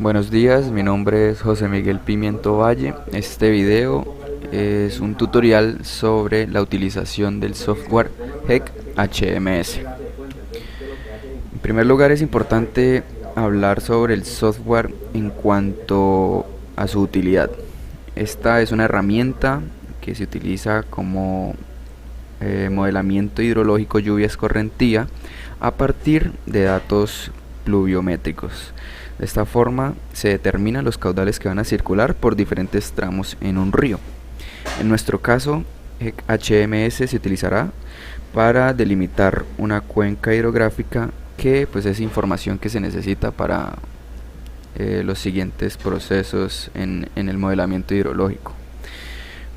Buenos días, mi nombre es José Miguel Pimiento Valle. Este video es un tutorial sobre la utilización del software HEC HMS. En primer lugar, es importante hablar sobre el software en cuanto a su utilidad. Esta es una herramienta que se utiliza como modelamiento hidrológico lluvia escorrentía a partir de datos pluviométricos. De esta forma se determinan los caudales que van a circular por diferentes tramos en un río. En nuestro caso, HMS se utilizará para delimitar una cuenca hidrográfica que pues es información que se necesita para los siguientes procesos en el modelamiento hidrológico.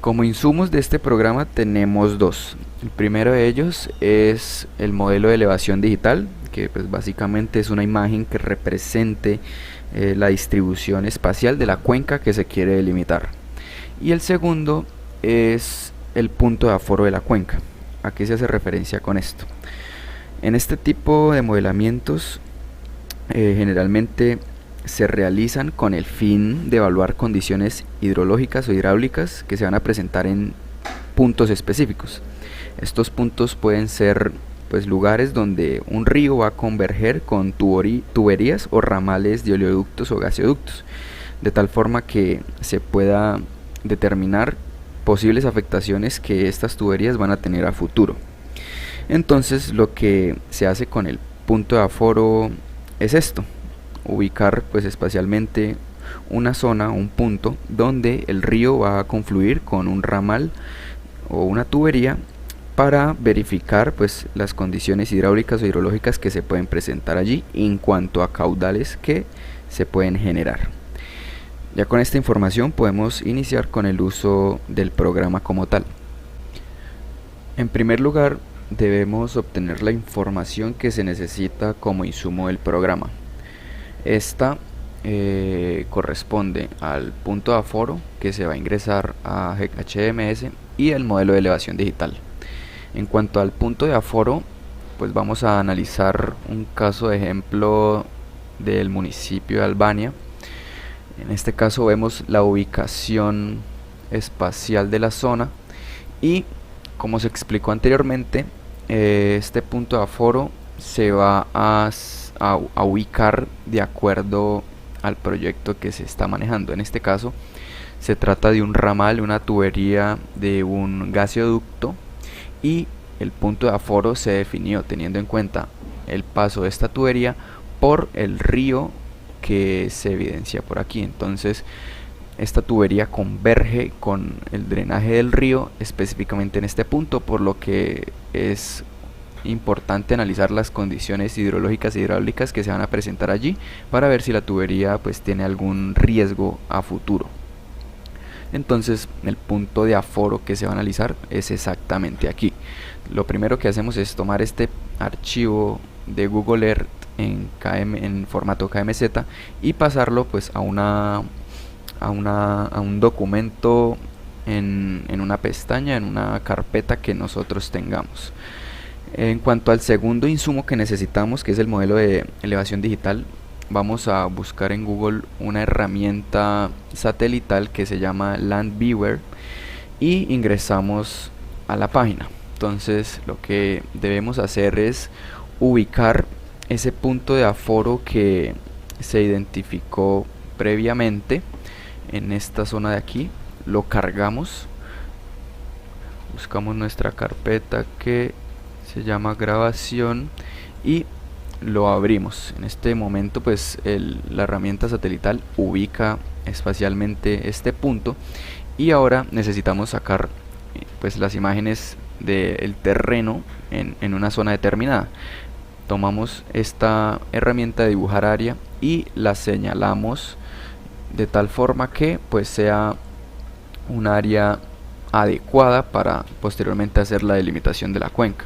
Como insumos de este programa tenemos dos. El primero de ellos es el modelo de elevación digital, que pues básicamente es una imagen que represente la distribución espacial de la cuenca que se quiere delimitar. Y el segundo es el punto de aforo de la cuenca. ¿A qué se hace referencia con esto? En este tipo de modelamientos generalmente se realizan con el fin de evaluar condiciones hidrológicas o hidráulicas que se van a presentar en puntos específicos. Estos puntos pueden ser pues lugares donde un río va a converger con tuberías o ramales de oleoductos o gasoductos, de tal forma que se pueda determinar posibles afectaciones que estas tuberías van a tener a futuro. Entonces lo que se hace con el punto de aforo es esto: ubicar pues espacialmente una zona, un punto donde el río va a confluir con un ramal o una tubería para verificar pues las condiciones hidráulicas o hidrológicas que se pueden presentar allí en cuanto a caudales que se pueden generar. Ya con esta información podemos iniciar con el uso del programa como tal. En primer lugar, debemos obtener la información que se necesita como insumo del programa. Esta corresponde al punto de aforo que se va a ingresar a HMS y el modelo de elevación digital. En cuanto al punto de aforo, pues vamos a analizar un caso de ejemplo del municipio de Albania. En este caso vemos la ubicación espacial de la zona y, como se explicó anteriormente, este punto de aforo se va a ubicar de acuerdo al proyecto que se está manejando. En este caso se trata de un ramal, una tubería de un gasoducto, y el punto de aforo se definió teniendo en cuenta el paso de esta tubería por el río que se evidencia por aquí. Entonces esta tubería converge con el drenaje del río específicamente en este punto, por lo que es importante analizar las condiciones hidrológicas e hidráulicas que se van a presentar allí para ver si la tubería pues tiene algún riesgo a futuro. Entonces el punto de aforo que se va a analizar es exactamente aquí. Lo primero que hacemos es tomar este archivo de Google Earth en formato KMZ y pasarlo pues a un documento en una pestaña, en una carpeta que nosotros tengamos. En cuanto al segundo insumo que necesitamos, que es el modelo de elevación digital, vamos a buscar en Google una herramienta satelital que se llama Landviewer y ingresamos a la página. Entonces lo que debemos hacer es ubicar ese punto de aforo que se identificó previamente en esta zona de aquí. Lo cargamos, buscamos nuestra carpeta que se llama grabación y lo abrimos. En este momento pues la herramienta satelital ubica espacialmente este punto y ahora necesitamos sacar pues las imágenes del terreno en una zona determinada. Tomamos esta herramienta de dibujar área y la señalamos de tal forma que pues sea un área adecuada para posteriormente hacer la delimitación de la cuenca.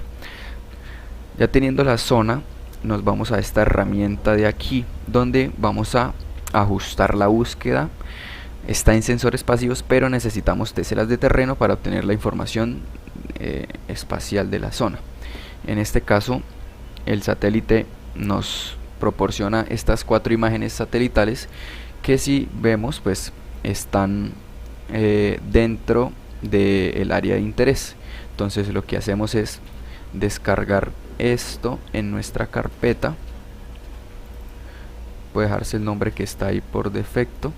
Ya teniendo la zona, nos vamos a esta herramienta de aquí donde vamos a ajustar la búsqueda. Está en sensores pasivos, pero necesitamos teselas de terreno para obtener la información espacial de la zona. En este caso el satélite nos proporciona estas 4 imágenes satelitales que si vemos pues están dentro del área de interés. Entonces lo que hacemos es descargar esto en nuestra carpeta. Puede dejarse el nombre que está ahí por defecto.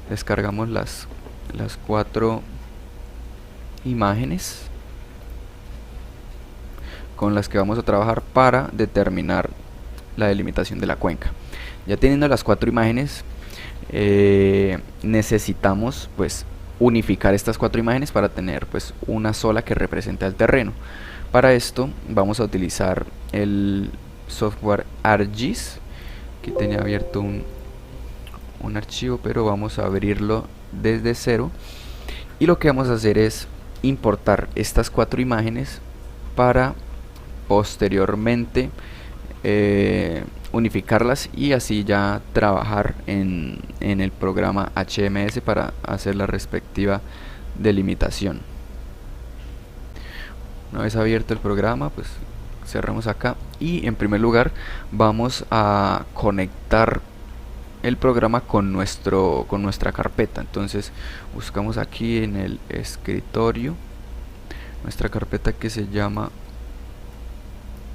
Descargamos las 4 imágenes con las que vamos a trabajar para determinar la delimitación de la cuenca. Ya teniendo las 4 imágenes, necesitamos pues unificar estas 4 imágenes para tener pues una sola que represente al terreno. Para esto vamos a utilizar el software ArcGIS. Aquí tenía abierto un archivo, pero vamos a abrirlo desde cero, y lo que vamos a hacer es importar estas 4 imágenes para posteriormente unificarlas y así ya trabajar en el programa HMS para hacer la respectiva delimitación. Una vez abierto el programa, pues cerramos acá y en primer lugar vamos a conectar el programa con nuestra carpeta. Entonces buscamos aquí en el escritorio nuestra carpeta que se llama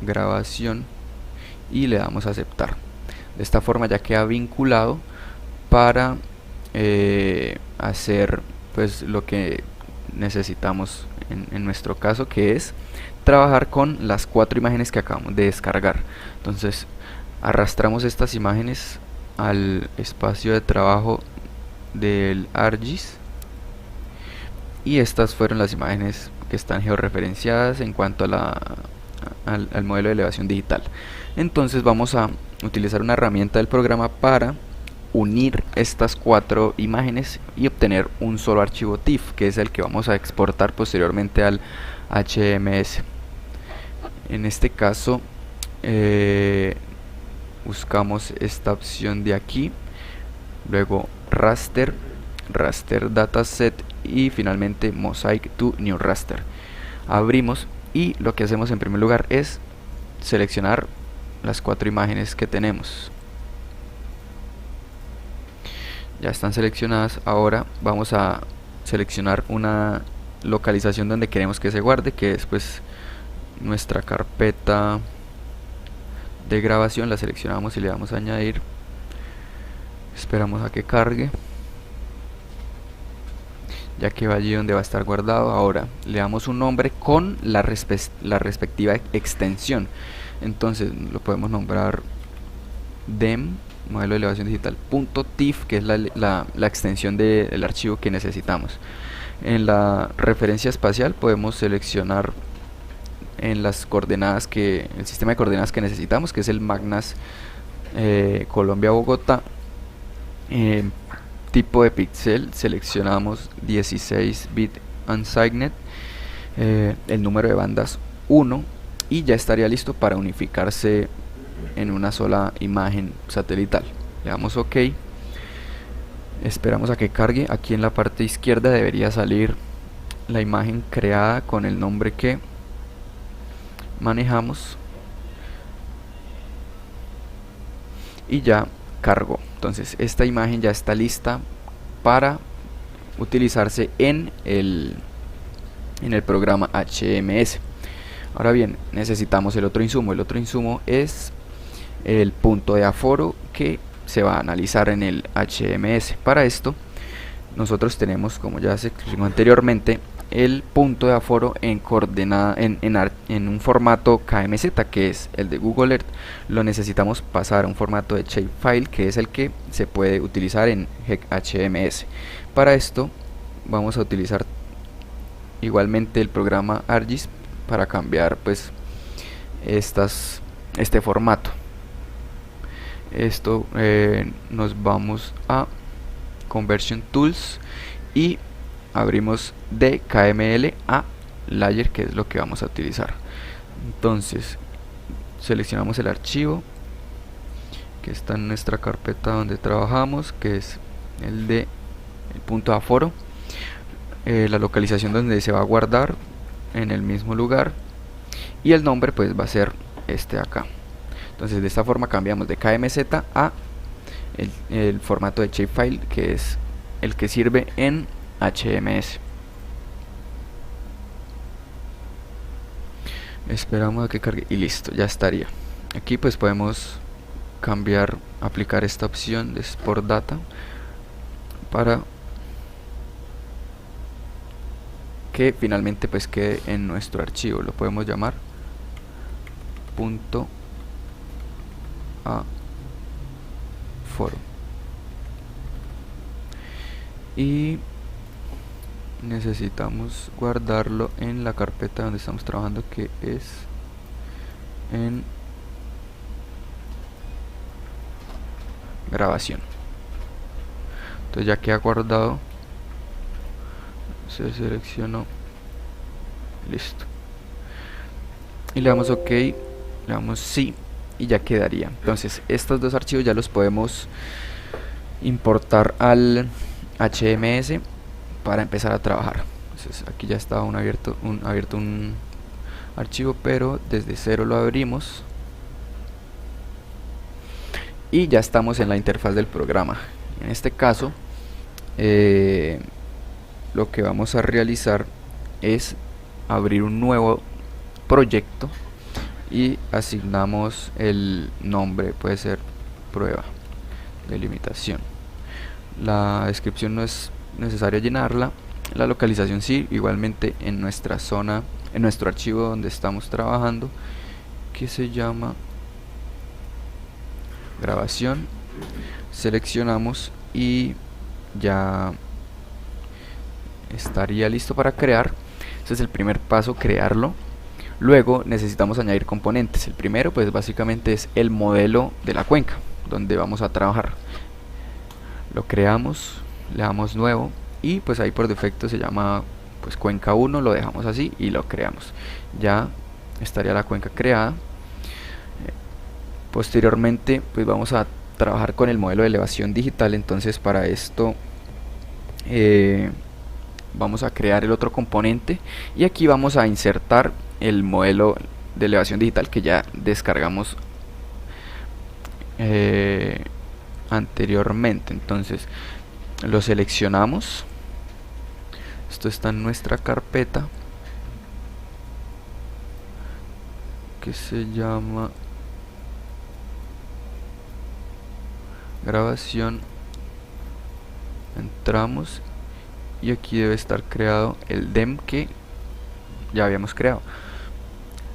grabación y le damos a aceptar. De esta forma ya queda vinculado para hacer pues lo que necesitamos en nuestro caso, que es trabajar con las 4 imágenes que acabamos de descargar. Entonces arrastramos estas imágenes al espacio de trabajo del ArcGIS y estas fueron las imágenes que están georreferenciadas en cuanto a al modelo de elevación digital. Entonces vamos a utilizar una herramienta del programa para unir estas 4 imágenes y obtener un solo archivo TIFF, que es el que vamos a exportar posteriormente al HMS. En este caso buscamos esta opción de aquí, luego raster dataset y finalmente mosaic to new raster. Abrimos y lo que hacemos en primer lugar es seleccionar las 4 imágenes que tenemos. Ya están seleccionadas. Ahora vamos a seleccionar una localización donde queremos que se guarde, que es pues nuestra carpeta de grabación. La seleccionamos y le damos a añadir. Esperamos a que cargue, ya que va allí donde va a estar guardado. Ahora le damos un nombre con la respectiva extensión. Entonces lo podemos nombrar DEM, modelo de elevación digital .tif, que es la extensión del archivo que necesitamos. En la referencia espacial podemos seleccionar en las coordenadas el sistema de coordenadas que necesitamos, que es el MAGNAS Colombia Bogotá. Tipo de píxel seleccionamos 16 bit unsigned, el número de bandas 1, y ya estaría listo para unificarse en una sola imagen satelital. Le damos OK, esperamos a que cargue. Aquí en la parte izquierda debería salir la imagen creada con el nombre que manejamos y ya cargó. Entonces esta imagen ya está lista para utilizarse en el programa HMS. Ahora bien, necesitamos el otro insumo. El otro insumo es el punto de aforo que se va a analizar en el HMS. Para esto nosotros tenemos, como ya se explicó anteriormente, el punto de aforo en coordenada en un formato KMZ, que es el de Google Earth. Lo necesitamos pasar a un formato de shapefile, que es el que se puede utilizar en HMS. Para esto vamos a utilizar igualmente el programa ArcGIS para cambiar pues este formato. Esto nos vamos a Conversion Tools y abrimos de KML a Layer, que es lo que vamos a utilizar. Entonces seleccionamos el archivo que está en nuestra carpeta donde trabajamos, que es el de el punto de aforo, la localización donde se va a guardar en el mismo lugar, y el nombre pues va a ser este de acá. Entonces de esta forma cambiamos de KMZ a el formato de shapefile, que es el que sirve en HMS. Esperamos a que cargue y listo, ya estaría. Aquí pues podemos cambiar, aplicar esta opción de Export Data para que finalmente pues quede en nuestro archivo. Lo podemos llamar punto a foro y necesitamos guardarlo en la carpeta donde estamos trabajando, que es en grabación. Entonces ya queda guardado, se seleccionó, listo, y le damos OK, le damos sí y ya quedaría. Entonces estos dos archivos ya los podemos importar al HMS para empezar a trabajar. Entonces aquí ya está abierto un archivo, pero desde cero lo abrimos y ya estamos en la interfaz del programa. En este caso lo que vamos a realizar es abrir un nuevo proyecto y asignamos el nombre, puede ser prueba de limitación. La descripción no es necesario llenarla, la localización sí, igualmente en nuestra zona, en nuestro archivo donde estamos trabajando, que se llama grabación. Seleccionamos y ya estaría listo para crear. Ese es el primer paso, crearlo. Luego necesitamos añadir componentes. El primero pues básicamente es el modelo de la cuenca donde vamos a trabajar. Lo creamos, le damos nuevo y pues ahí por defecto se llama pues cuenca 1, lo dejamos así y lo creamos. Ya estaría la cuenca creada. Posteriormente pues vamos a trabajar con el modelo de elevación digital. Entonces para esto vamos a crear el otro componente y aquí vamos a insertar el modelo de elevación digital que ya descargamos anteriormente. Entonces lo seleccionamos, esto está en nuestra carpeta que se llama grabación, entramos y aquí debe estar creado el DEM que ya habíamos creado.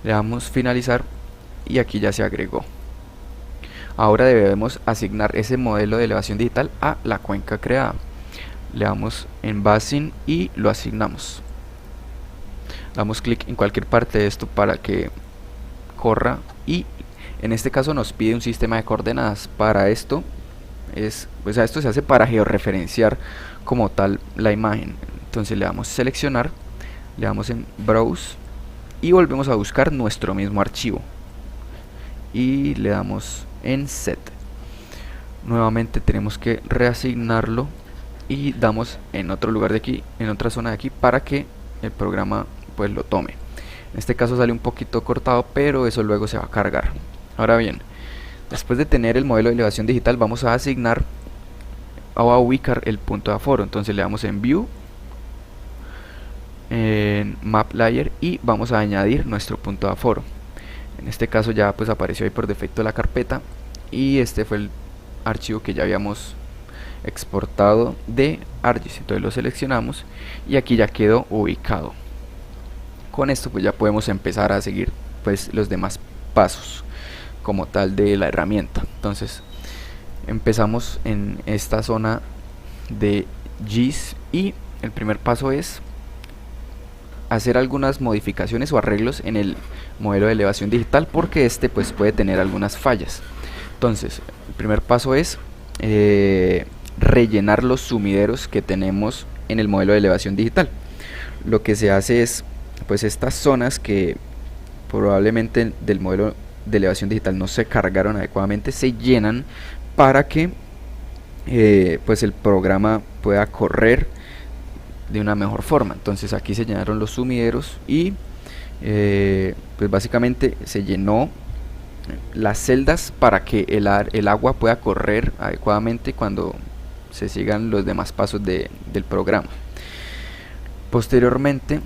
Le damos finalizar y aquí ya se agregó. Ahora debemos asignar ese modelo de elevación digital a la cuenca creada. Le damos en Basin y lo asignamos. Damos clic en cualquier parte de esto para que corra y en este caso nos pide un sistema de coordenadas. Para esto pues a esto se hace para georreferenciar como tal la imagen. Entonces le damos seleccionar, le damos en Browse y volvemos a buscar nuestro mismo archivo y le damos en Set. Nuevamente tenemos que reasignarlo y damos en otro lugar de aquí, en otra zona de aquí, para que el programa pues lo tome. En este caso sale un poquito cortado, pero eso luego se va a cargar. Ahora bien, después de tener el modelo de elevación digital, vamos a asignar o a ubicar el punto de aforo. Entonces le damos en View, en Map Layer y vamos a añadir nuestro punto de aforo. En este caso ya pues apareció ahí por defecto la carpeta y este fue el archivo que ya habíamos exportado de ArcGIS. Entonces lo seleccionamos y aquí ya quedó ubicado. Con esto pues ya podemos empezar a seguir pues los demás pasos como tal de la herramienta. Entonces empezamos en esta zona de GIS y el primer paso es hacer algunas modificaciones o arreglos en el modelo de elevación digital porque este pues puede tener algunas fallas. Entonces el primer paso es rellenar los sumideros que tenemos en el modelo de elevación digital. Lo que se hace es pues estas zonas que probablemente del modelo de elevación digital no se cargaron adecuadamente, se llenan para que pues el programa pueda correr de una mejor forma. Entonces aquí se llenaron los sumideros y pues básicamente se llenó las celdas para que el agua pueda correr adecuadamente cuando se sigan los demás pasos del programa. Posteriormente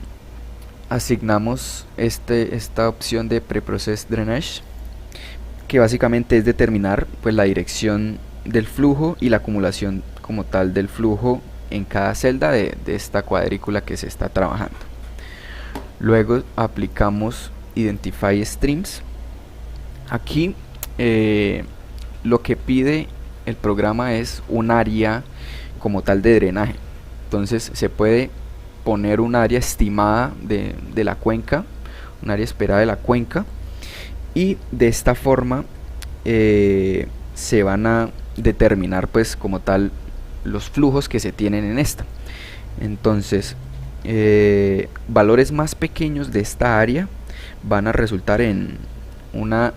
asignamos esta opción de Preprocess Drainage, que básicamente es determinar pues la dirección del flujo y la acumulación como tal del flujo en cada celda de esta cuadrícula que se está trabajando. Luego aplicamos Identify Streams. Aquí lo que pide el programa es un área como tal de drenaje. Entonces se puede poner un área estimada de la cuenca, un área esperada de la cuenca, y de esta forma se van a determinar pues como tal los flujos que se tienen en esta. Entonces valores más pequeños de esta área van a resultar en una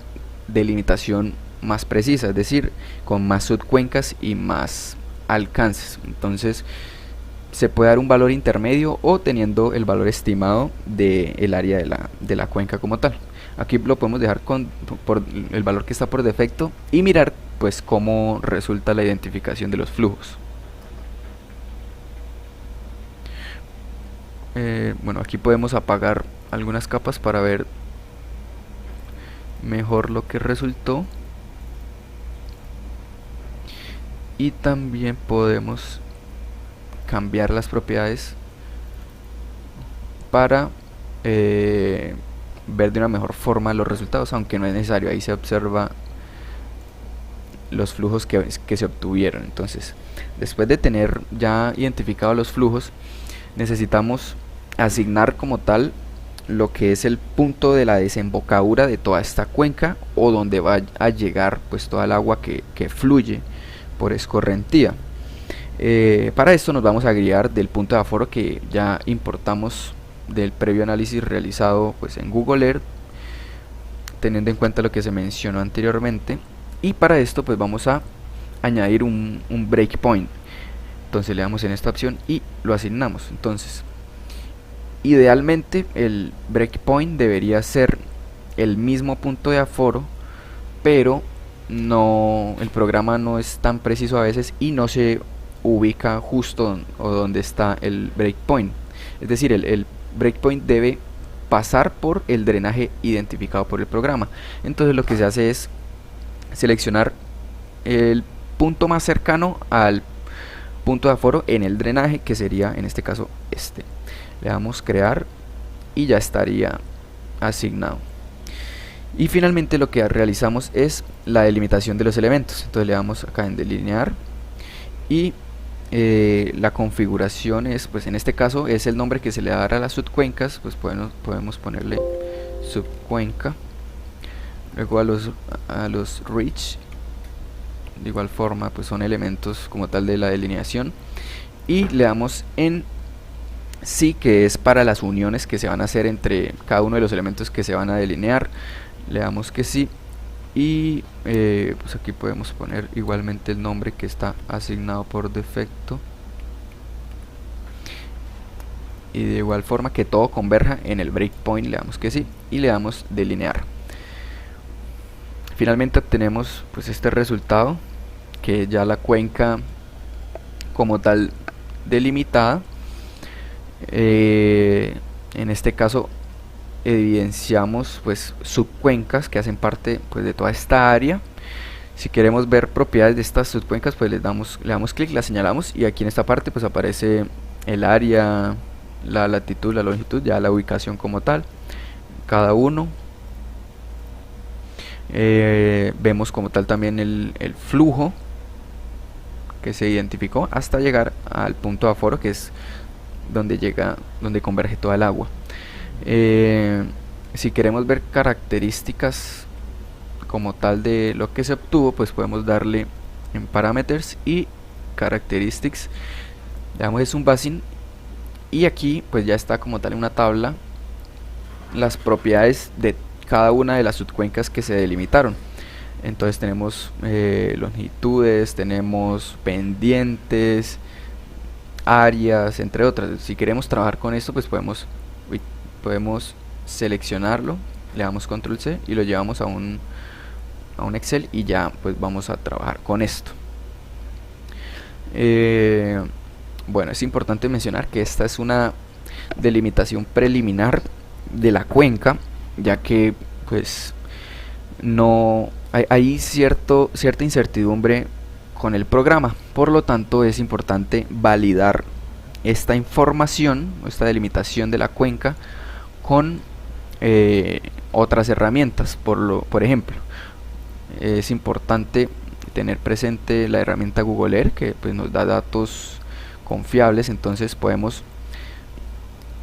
delimitación más precisa, es decir, con más subcuencas y más alcances. Entonces se puede dar un valor intermedio o teniendo el valor estimado del área de la cuenca como tal. Aquí lo podemos dejar por el valor que está por defecto y mirar pues cómo resulta la identificación de los flujos. Bueno, aquí podemos apagar algunas capas para ver mejor lo que resultó, y también podemos cambiar las propiedades para ver de una mejor forma los resultados, aunque no es necesario. Ahí se observa los flujos que se obtuvieron. Entonces, después de tener ya identificados los flujos, necesitamos asignar como tal lo que es el punto de la desembocadura de toda esta cuenca, o donde va a llegar pues toda el agua que fluye por escorrentía. Para esto nos vamos a guiar del punto de aforo que ya importamos del previo análisis realizado pues en Google Earth, teniendo en cuenta lo que se mencionó anteriormente, y para esto pues vamos a añadir un breakpoint. Entonces le damos en esta opción y lo asignamos. Entonces idealmente el breakpoint debería ser el mismo punto de aforo, pero el programa no es tan preciso a veces y no se ubica justo donde está el breakpoint. Es decir, el breakpoint debe pasar por el drenaje identificado por el programa. Entonces lo que se hace es seleccionar el punto más cercano al punto de aforo en el drenaje, que sería en este caso este. Le damos crear y ya estaría asignado. Y finalmente lo que realizamos es la delimitación de los elementos. Entonces le damos acá en delinear, y la configuración es, pues en este caso es el nombre que se le dará a las subcuencas. Pues podemos ponerle subcuenca. Luego a los reach, de igual forma pues son elementos como tal de la delineación, y le damos en sí, que es para las uniones que se van a hacer entre cada uno de los elementos que se van a delinear. Le damos que sí, y pues aquí podemos poner igualmente el nombre que está asignado por defecto, y de igual forma que todo converja en el breakpoint le damos que sí, y le damos delinear. Finalmente obtenemos pues este resultado, que ya la cuenca como tal delimitada. En este caso evidenciamos pues subcuencas que hacen parte pues de toda esta área. Si queremos ver propiedades de estas subcuencas, pues le damos clic, la señalamos, y aquí en esta parte pues aparece el área, la latitud, la longitud, ya la ubicación como tal, cada uno. Vemos como tal también el flujo que se identificó hasta llegar al punto de aforo, que es donde converge toda el agua. Si queremos ver características como tal de lo que se obtuvo, pues podemos darle en Parameters y Characteristics, le damos un basing, y aquí pues ya está como tal en una tabla las propiedades de cada una de las subcuencas que se delimitaron. Entonces tenemos longitudes, tenemos pendientes, áreas, entre otras. Si queremos trabajar con esto, pues podemos seleccionarlo, le damos control C y lo llevamos a un un Excel y ya pues vamos a trabajar con esto. Bueno, es importante mencionar que esta es una delimitación preliminar de la cuenca, ya que pues no hay cierta incertidumbre con el programa, por lo tanto es importante validar esta información, esta delimitación de la cuenca con otras herramientas. Por ejemplo, es importante tener presente la herramienta Google Earth, que pues nos da datos confiables, entonces podemos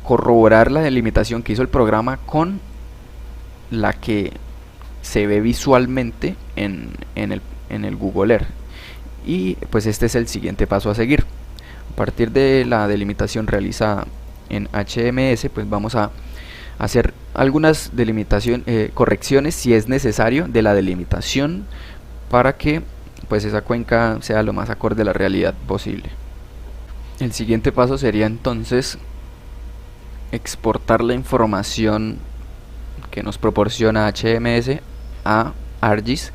corroborar la delimitación que hizo el programa con la que se ve visualmente en el Google Earth. Y pues este es el siguiente paso a seguir. A partir de la delimitación realizada en HMS, pues vamos a hacer algunas correcciones si es necesario de la delimitación para que pues esa cuenca sea lo más acorde a la realidad posible. El siguiente paso sería entonces exportar la información que nos proporciona HMS a ArcGIS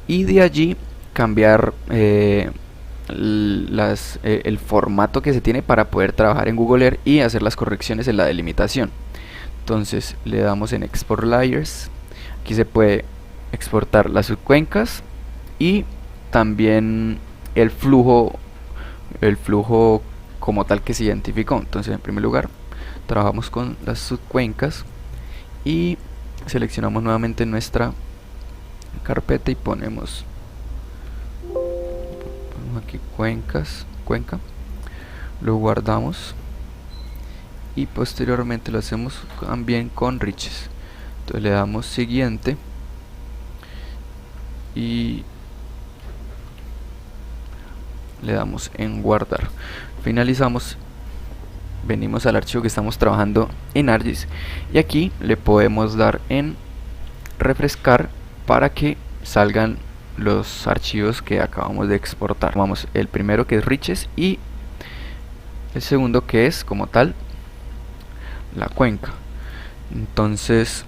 y de allí cambiar el formato que se tiene para poder trabajar en Google Earth y hacer las correcciones en la delimitación. Entonces le damos en Export Layers. Aquí se puede exportar las subcuencas y también el flujo como tal que se identificó. Entonces en primer lugar trabajamos con las subcuencas y seleccionamos nuevamente nuestra carpeta y ponemos aquí cuenca, lo guardamos y posteriormente lo hacemos también con Riches. Entonces le damos siguiente y le damos en guardar. Finalizamos, venimos al archivo que estamos trabajando en ArcGIS y aquí le podemos dar en refrescar para que salgan los archivos que acabamos de exportar. Vamos, el primero que es Riches y el segundo que es como tal la cuenca. Entonces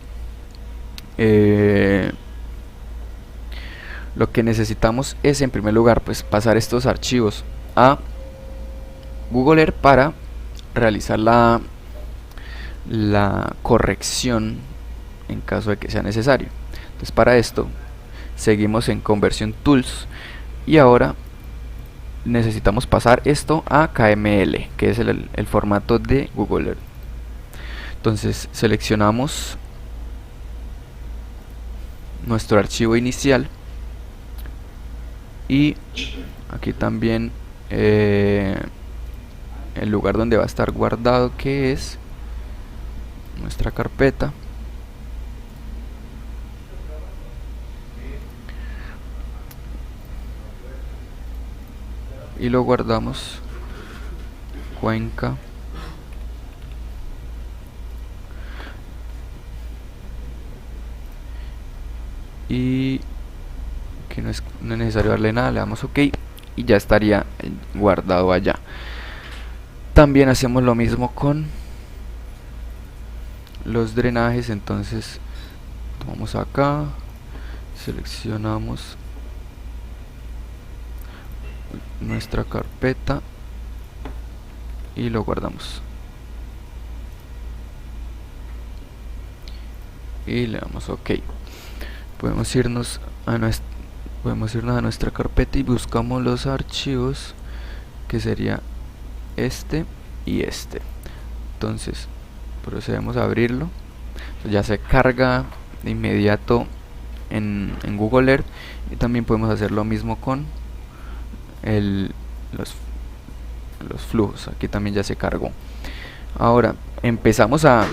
lo que necesitamos es en primer lugar pues pasar estos archivos a Google Earth para realizar la corrección en caso de que sea necesario. Entonces para esto seguimos en Conversion Tools y ahora necesitamos pasar esto a KML, que es el formato de Google Earth. Entonces seleccionamos nuestro archivo inicial y aquí también el lugar donde va a estar guardado, que es nuestra carpeta. Y lo guardamos cuenca y que no es necesario darle nada, le damos OK y ya estaría guardado allá. También hacemos lo mismo con los drenajes. Entonces tomamos acá, seleccionamos nuestra carpeta y lo guardamos y le damos OK. Podemos irnos a nuestra carpeta y buscamos los archivos, que sería este y este. Entonces procedemos a abrirlo. Ya se carga de inmediato en Google Earth y también podemos hacer lo mismo con los flujos. Aquí también ya se cargó. Ahora empezamos a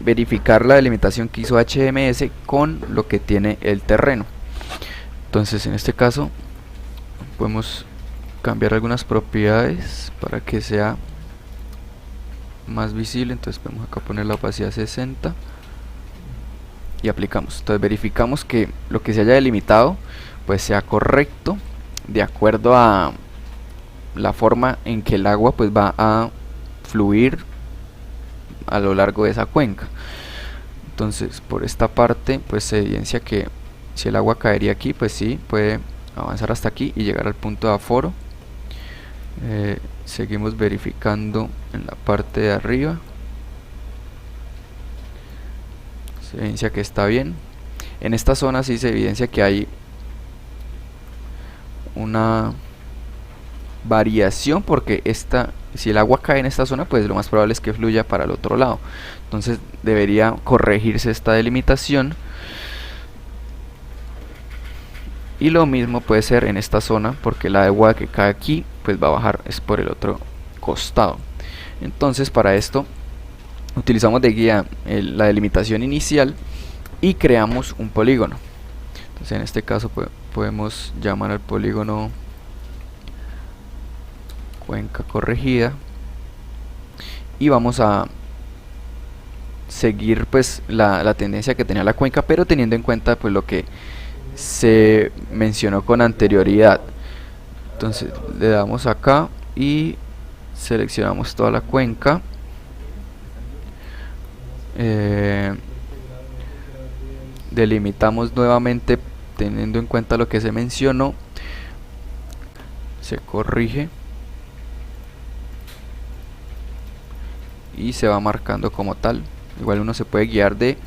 verificar la delimitación que hizo HMS con lo que tiene el terreno. Entonces en este caso podemos cambiar algunas propiedades para que sea más visible. Entonces podemos acá poner la opacidad 60 y aplicamos. Entonces verificamos que lo que se haya delimitado pues sea correcto de acuerdo a la forma en que el agua pues va a fluir a lo largo de esa cuenca. Entonces por esta parte pues se evidencia que si el agua caería aquí, pues sí, puede avanzar hasta aquí y llegar al punto de aforo. Seguimos verificando en la parte de arriba, se evidencia que está bien. En esta zona sí se evidencia que hay una variación, porque si el agua cae en esta zona, pues lo más probable es que fluya para el otro lado. Entonces debería corregirse esta delimitación, y lo mismo puede ser en esta zona, porque el agua que cae aquí pues va a bajar es por el otro costado. Entonces para esto utilizamos de guía la delimitación inicial y creamos un polígono. Entonces en este caso podemos llamar al polígono cuenca corregida, y vamos a seguir pues la tendencia que tenía la cuenca, pero teniendo en cuenta pues lo que se mencionó con anterioridad. Entonces le damos acá y seleccionamos toda la cuenca. Delimitamos nuevamente teniendo en cuenta lo que se mencionó, se corrige y se va marcando como tal. Igual uno se puede guiar de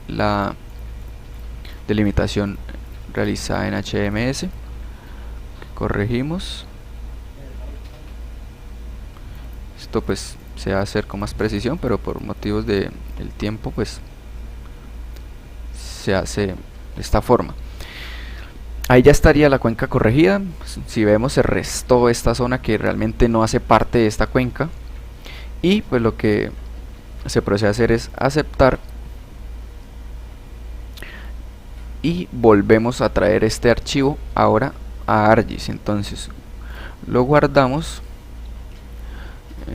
la delimitación realizada en HMS. Corregimos. Esto pues se va a hacer con más precisión, pero por motivos del tiempo pues se hace de esta forma. Ahí ya estaría la cuenca corregida. Si vemos, se restó esta zona que realmente no hace parte de esta cuenca, y pues lo que se procede a hacer es aceptar, y volvemos a traer este archivo ahora a ArcGIS. Entonces lo guardamos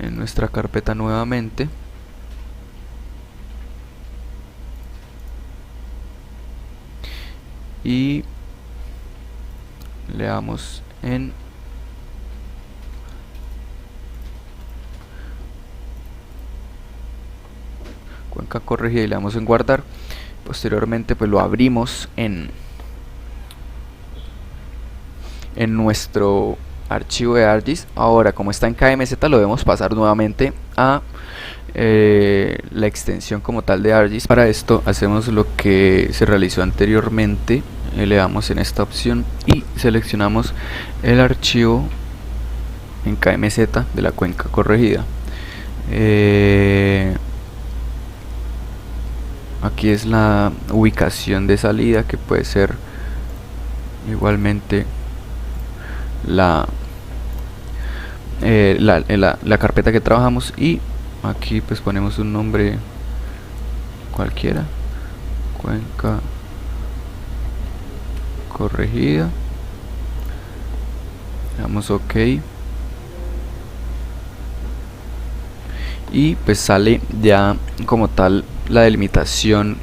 en nuestra carpeta nuevamente, y le damos en cuenca corregida y le damos en guardar. Posteriormente pues lo abrimos en nuestro archivo de ArcGIS. Ahora, como está en KMZ, lo debemos pasar nuevamente a la extensión como tal de ArcGIS. Para esto hacemos lo que se realizó anteriormente, le damos en esta opción y seleccionamos el archivo en KMZ de la cuenca corregida. Aquí es la ubicación de salida, que puede ser igualmente la carpeta que trabajamos, y aquí pues ponemos un nombre cualquiera, cuenca corregida, damos OK, y pues sale ya como tal la delimitación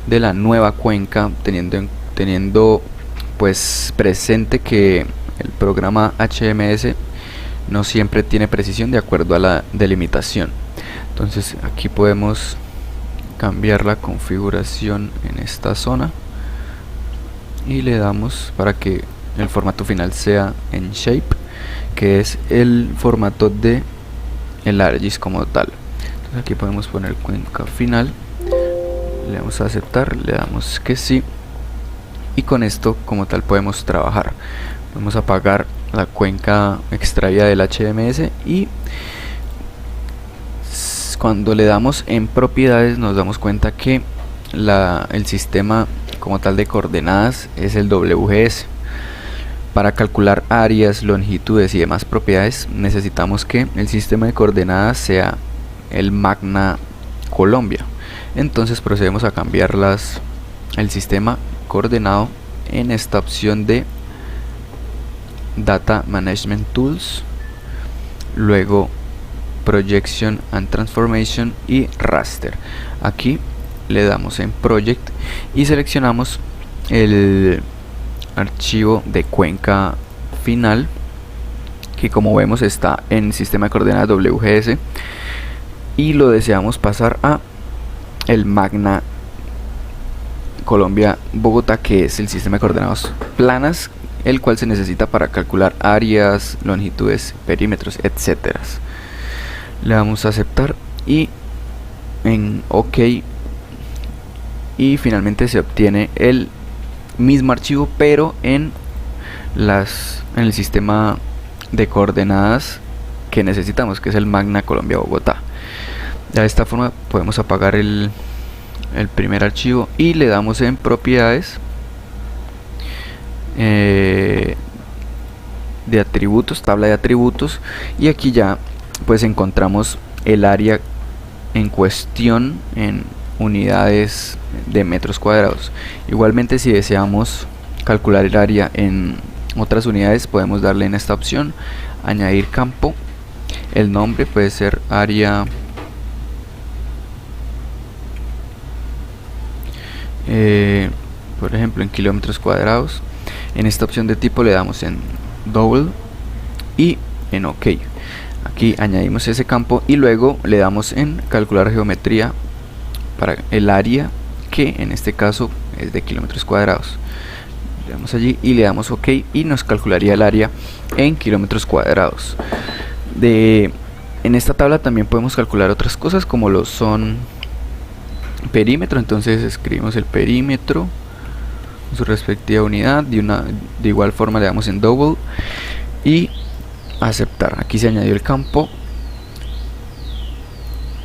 de la nueva cuenca, teniendo pues presente que el programa HMS no siempre tiene precisión de acuerdo a la delimitación. Entonces aquí podemos cambiar la configuración en esta zona y le damos para que el formato final sea en Shape, que es el formato de el ArcGIS como tal. Entonces aquí podemos poner cuenca final, le damos a aceptar, le damos que sí, y con esto como tal podemos trabajar. Vamos a apagar la cuenca extraída del HMS, y cuando le damos en propiedades nos damos cuenta que el sistema como tal de coordenadas es el WGS. Para calcular áreas, longitudes y demás propiedades necesitamos que el sistema de coordenadas sea el Magna Colombia. Entonces procedemos a cambiar el sistema coordenado en esta opción de Data Management Tools, luego Projection and Transformation y Raster. Aquí le damos en Project y seleccionamos el archivo de cuenca final, que como vemos está en sistema de coordenadas WGS, y lo deseamos pasar a el Magna Colombia Bogotá, que es el sistema de coordenadas planas, el cual se necesita para calcular áreas, longitudes, perímetros, etcétera. Le damos a aceptar y en OK, y finalmente se obtiene el mismo archivo, pero en el sistema de coordenadas que necesitamos, que es el Magna Colombia Bogotá. De esta forma podemos apagar el primer archivo y le damos en propiedades de atributos, tabla de atributos, y aquí ya pues encontramos el área en cuestión en unidades de metros cuadrados. Igualmente, si deseamos calcular el área en otras unidades, podemos darle en esta opción añadir campo. El nombre puede ser área por ejemplo en kilómetros cuadrados. En esta opción de tipo le damos en double y en OK. Aquí añadimos ese campo y luego le damos en calcular geometría para el área, que en este caso es de kilómetros cuadrados. Le damos allí y le damos OK y nos calcularía el área en kilómetros cuadrados. En esta tabla también podemos calcular otras cosas como lo son perímetro. Entonces escribimos el perímetro en su respectiva unidad, de igual forma le damos en double y aceptar. Aquí se añadió el campo,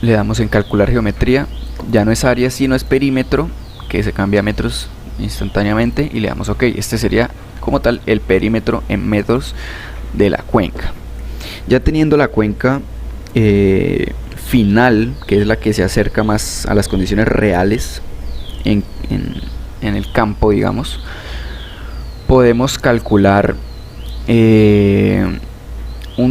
le damos en calcular geometría, ya no es área sino es perímetro, que se cambia a metros instantáneamente, y le damos OK. Este sería como tal el perímetro en metros de la cuenca. Ya teniendo la cuenca final, que es la que se acerca más a las condiciones reales en el campo, digamos, podemos calcular un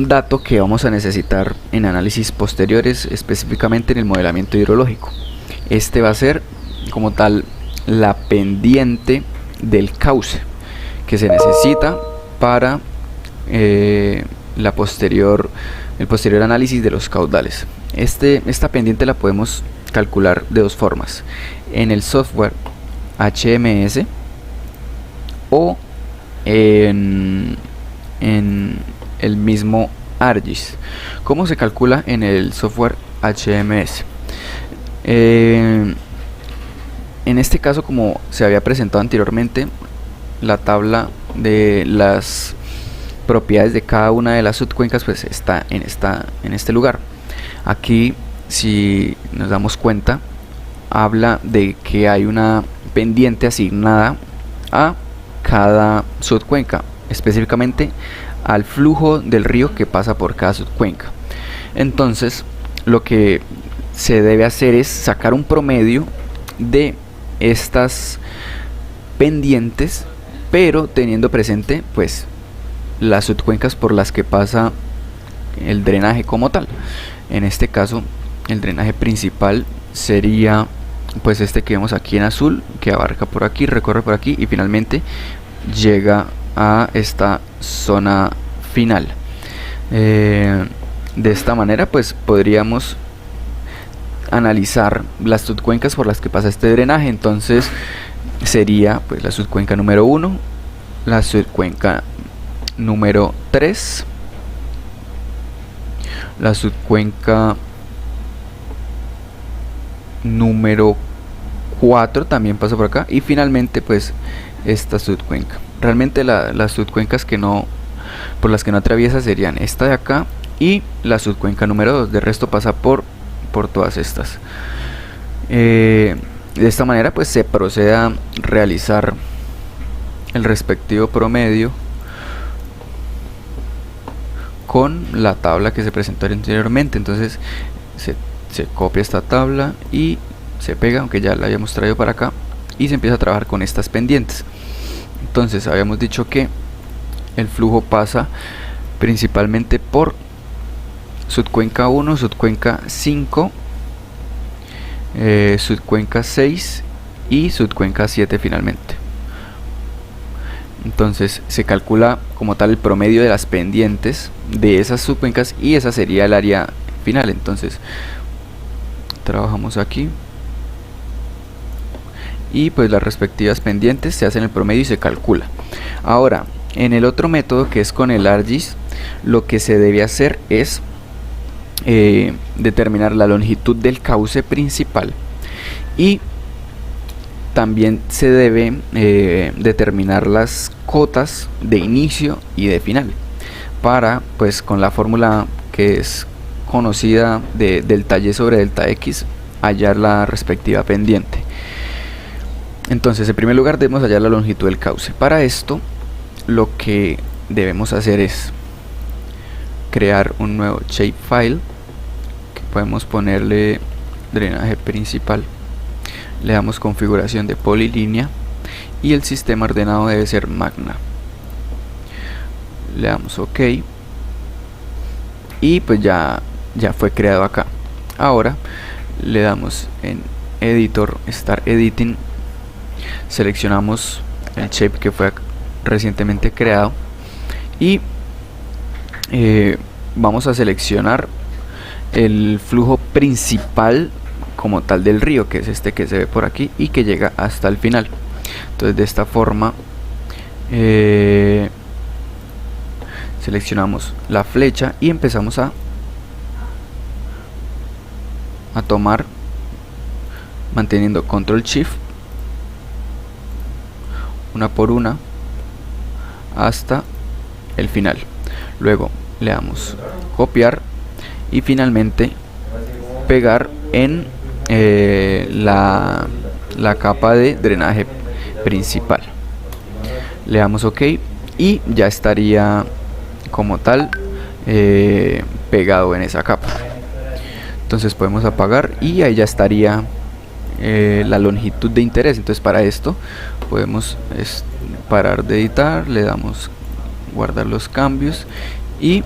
dato que vamos a necesitar en análisis posteriores, específicamente en el modelamiento hidrológico. Este va a ser como tal la pendiente del cauce que se necesita para el posterior análisis de los caudales. Esta pendiente la podemos calcular de dos formas: en el software HMS o en el mismo ArcGIS. ¿Cómo se calcula en el software HMS? En este caso, como se había presentado anteriormente, la tabla de las propiedades de cada una de las subcuencas pues está en este lugar. Aquí, si nos damos cuenta, habla de que hay una pendiente asignada a cada subcuenca, específicamente al flujo del río que pasa por cada subcuenca. Entonces, lo que se debe hacer es sacar un promedio de estas pendientes, pero teniendo presente pues las subcuencas por las que pasa el drenaje como tal. En este caso, el drenaje principal sería pues este que vemos aquí en azul, que abarca por aquí, recorre por aquí y finalmente llega a esta zona final. De esta manera pues podríamos analizar las subcuencas por las que pasa este drenaje. Entonces sería pues la subcuenca número 1, la subcuenca número 3, la subcuenca número 4 también pasa por acá, y finalmente pues esta subcuenca. Realmente las subcuencas por las que no atraviesa serían esta de acá y la subcuenca número 2. De resto pasa por todas estas. De esta manera pues se procede a realizar el respectivo promedio con la tabla que se presentó anteriormente. Entonces se copia esta tabla y se pega, aunque ya la habíamos traído para acá, y se empieza a trabajar con estas pendientes. Entonces habíamos dicho que el flujo pasa principalmente por subcuenca 1, subcuenca 5, subcuenca 6 y subcuenca 7 finalmente. Entonces se calcula como tal el promedio de las pendientes de esas subcuencas y esa sería el área final. Entonces trabajamos aquí y pues las respectivas pendientes se hacen el promedio y se calcula. Ahora, en el otro método, que es con el ArcGIS, lo que se debe hacer es determinar la longitud del cauce principal, y también se debe determinar las cotas de inicio y de final, para, pues, con la fórmula que es conocida de delta y sobre delta x, hallar la respectiva pendiente. Entonces, en primer lugar, debemos hallar la longitud del cauce. Para esto, lo que debemos hacer es crear un nuevo shapefile, que podemos ponerle drenaje principal. Le damos configuración de polilínea y el sistema ordenado debe ser magna. Le damos OK y pues ya fue creado acá. Ahora le damos en editor, Start Editing, seleccionamos el shape que fue recientemente creado y vamos a seleccionar el flujo principal como tal del río, que es este que se ve por aquí y que llega hasta el final. Entonces, de esta forma seleccionamos la flecha y empezamos a tomar, manteniendo Control Shift, una por una hasta el final. Luego le damos copiar y finalmente pegar en la capa de drenaje principal. Le damos OK y ya estaría como tal pegado en esa capa. Entonces podemos apagar y ahí ya estaría la longitud de interés. Entonces, para esto podemos parar de editar, le damos guardar los cambios y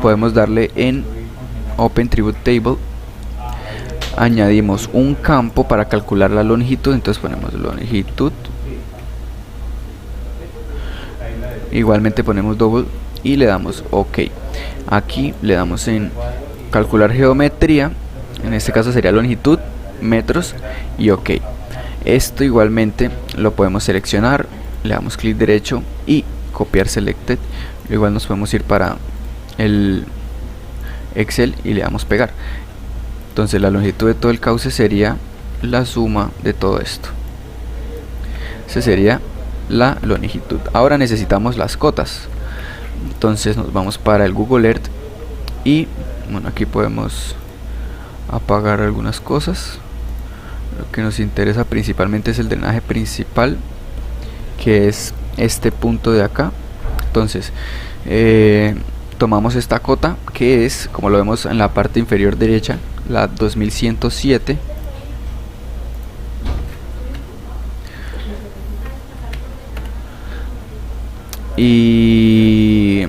podemos darle en Open Tribute Table. Añadimos un campo para calcular la longitud, entonces ponemos longitud, igualmente ponemos double y le damos OK. Aquí le damos en calcular geometría, en este caso sería longitud, metros y OK. Esto igualmente lo podemos seleccionar, le damos clic derecho y copiar selected. Igual nos podemos ir para el Excel y le damos pegar. Entonces, la longitud de todo el cauce sería la suma de todo esto. Esa sería la longitud. Ahora necesitamos las cotas. Entonces nos vamos para el Google Earth y bueno, aquí podemos apagar algunas cosas. Lo que nos interesa principalmente es el drenaje principal, que es este punto de acá. Entonces tomamos esta cota, que es, como lo vemos en la parte inferior derecha, la 2107, y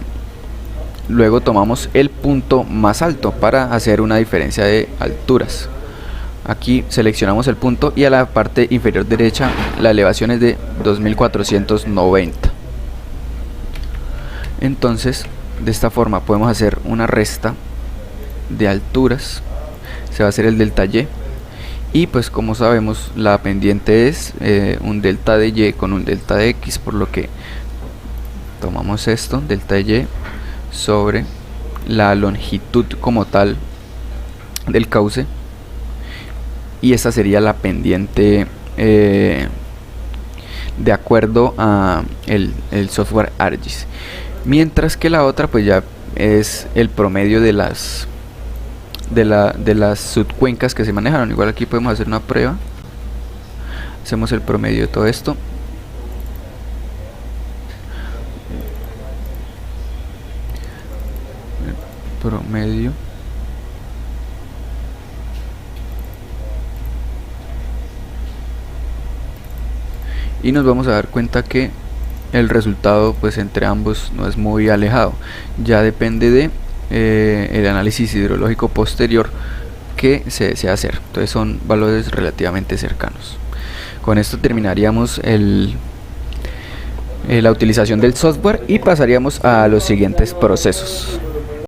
luego tomamos el punto más alto para hacer una diferencia de alturas. Aquí seleccionamos el punto y a la parte inferior derecha la elevación es de 2490. Entonces, de esta forma podemos hacer una resta de alturas. Se va a hacer el delta y pues, como sabemos, la pendiente es un delta de y con un delta de x, por lo que tomamos esto, delta de y sobre la longitud como tal del cauce, y esta sería la pendiente de acuerdo a el software ArcGIS, mientras que la otra pues ya es el promedio de las subcuencas que se manejaron. Igual aquí podemos hacer una prueba, hacemos el promedio de todo esto, el promedio, y nos vamos a dar cuenta que el resultado pues entre ambos no es muy alejado. Ya depende de el análisis hidrológico posterior que se desea hacer. Entonces son valores relativamente cercanos. Con esto terminaríamos la utilización del software y pasaríamos a los siguientes procesos.